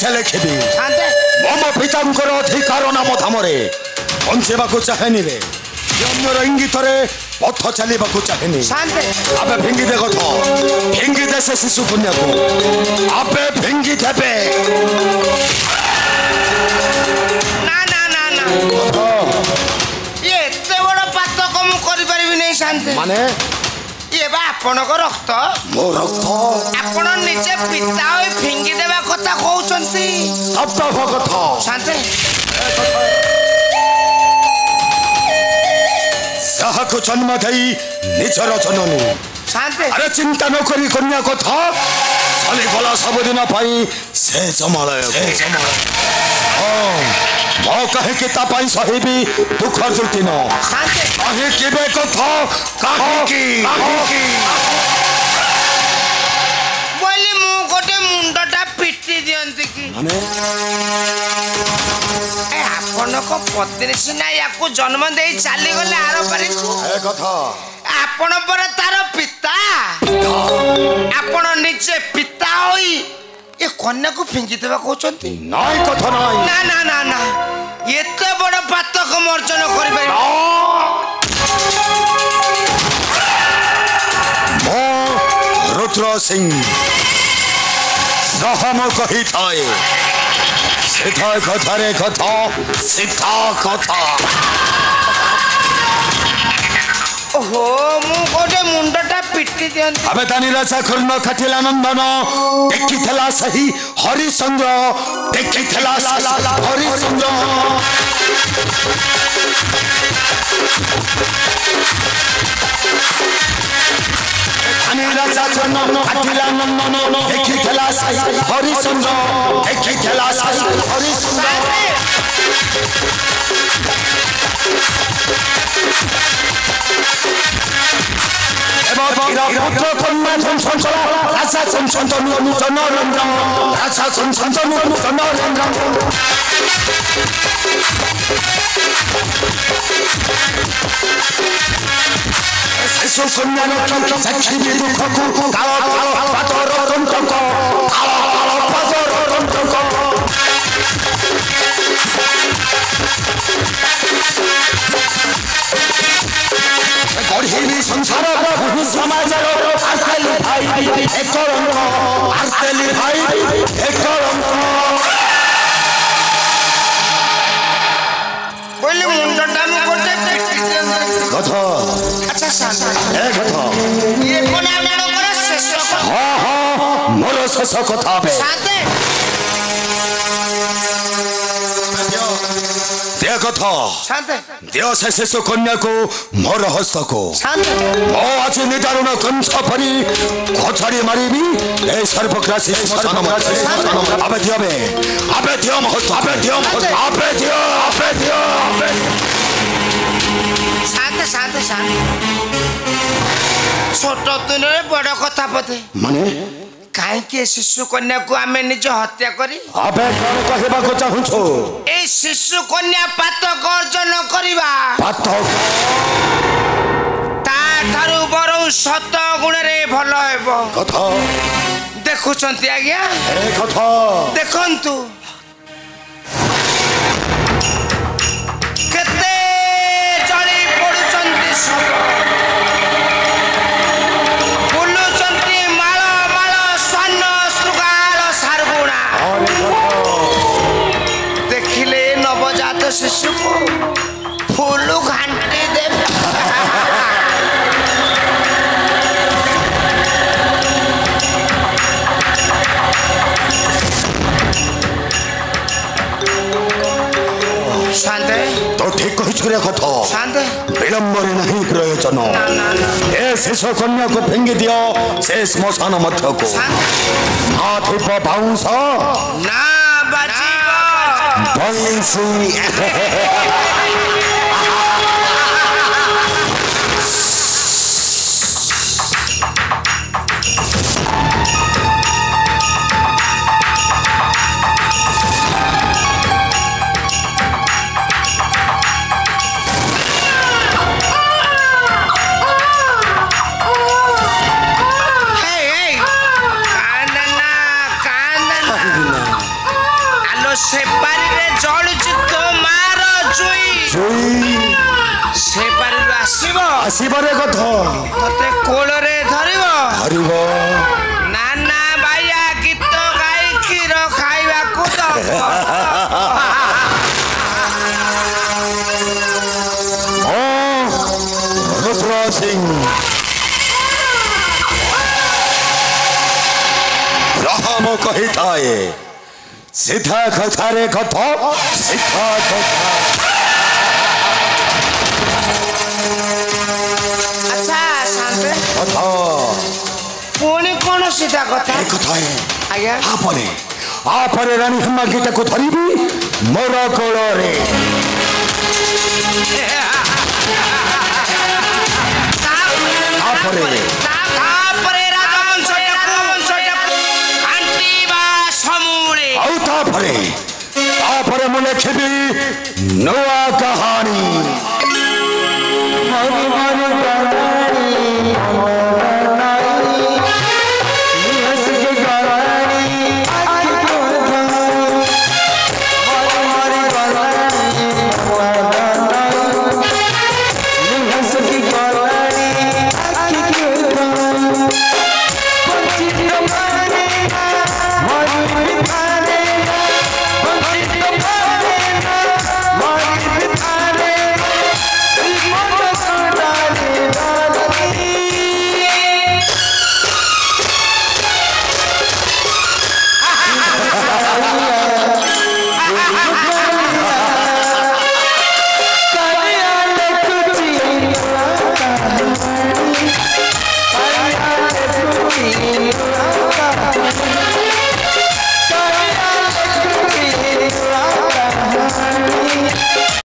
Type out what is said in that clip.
चिठिटे लिखिबी मम पितांकर अधिकार नाम धामरे बंचेबाकू चाहेनी रे अन्यर इंगितरे पथ चलवाकू चाहेनी आबे फिंगी दे कथ फिंगी दे से शिशु कन्या को आबे फिंगी देबे ना ना ना ना ये एते बड़ पातक मु करि परिबि नै शांति माने ये बा आपनको रक्त मो रक्त आपण निजे पिता होई फिंगी देबा कथा कहउछंती सत्य कथा शांति साहको जन्म दई निजर जननी शांति अरे चिंता न करी कन्या कथा चली गला सब दिन पाई से जमालय मो कहे कि ता पाई सहेबी दुख दुर्दिन शांति कहे केबे कथा कहे की बोली मु गोटे मुंडटा पिटी दियंती की माने ए आपनको पत्नी सिना याकू जन्म देई चाली गले आर पारी ए कथा आपण पर तार पिता आपण निजे पिता होई ए कन्या को फिंगी देबा कहउछंती नाई कथा नाई ना ना ना ना एते बड़ पातक मर्जन करि पारि मो रुद्र सिंह सहम कही थाए सीधा कथा रे कथा सीधा कथा ओहो मु गोटे मुंडटा पिटी दियंती अबे तानी राजा खर्ण खटिला नंदन देखिथला सही हरिचंद्र देखिथला हरिचंद्र तानी राजा खर्ण खटिला नंदन देखिथला सही हरिचंद्र देखिथला सही हरिचंद्र पुत्र कन्या जनसंचला राजा जनसंतनु जनरेन्द्र राजा जनसंतनु जनरेन्द्र शिशु कन्या साक्षी दुख को काल काल पातर कंटक काल काल पातर कंटक गढ़ी संसार समाज आर्तेली भाई एक रंग आर्तेली भाई एक रंग बोले मुंडटा मु गोटे पिटी दियंती कथा अच्छा शांति ए कथा ये कोन आपनकर शेष हां हां मोर शेष कथा बे शांति दे कथा शांति देव से शिशु कन्या को मोर हस्त को शांति मो आज निदारुण कंठ परी खोछाड़ी मारिबी ए सर्वग्रासी अबे दियो हस्त अबे दियो शांति शांति शांति छोट दिन बड़ कथा पते माने काहे के शिशु कन्या को आमे निज हत्या करी अबे कोन कहबा को चाहू छो ए शिशु कन्या पातक अर्जन करिबा पातक ता थारु बरौ सत गुण रे भल हेबो कथा देखुचंती आज्ञा ए कथा देखंतु केते जळी पडुचंती सब बुलुचंती माळ माळ स्वर्ण सुगाल सारगुणा देखिले नवजात शिशु को फूल घांटी देबे शांति तो ठीक कहि छरे कथा शांति विलंब रे नहीं प्रयोजन ए शिशु कन्या को फेंगी दियो से श्मशान मध्य को हाथी पर बाउंस ना बाजीबो बंसी ଆସିବରେ ଗଧ ମତେ କୋଳରେ ଧରିବ ଧରିବ ନାନା ବାଇଆ ଗୀତ ଗାଇ କ୍ଷୀର ଖାଇବାକୁ ଦବ ରୁଦ୍ର ସିଂ ମୁଁ କହିଥାଏ ସିଧା କଥାରେ କଥା ସିଧା କଥା ଆଚ୍ଛା ଶାନ୍ତେ କଥା ପୁଣି କଣ ସିଧା କଥା କଥା ଆଜ୍ଞା ଆପରେ ରାଣୀ ହେମାଙ୍ଗିଟାକୁ ଧରିବି ମୋର କୋଳରେ ତାପରେ ଆଉ ତାପରେ ମୁଁ ଲେଖିବି ନୂଆ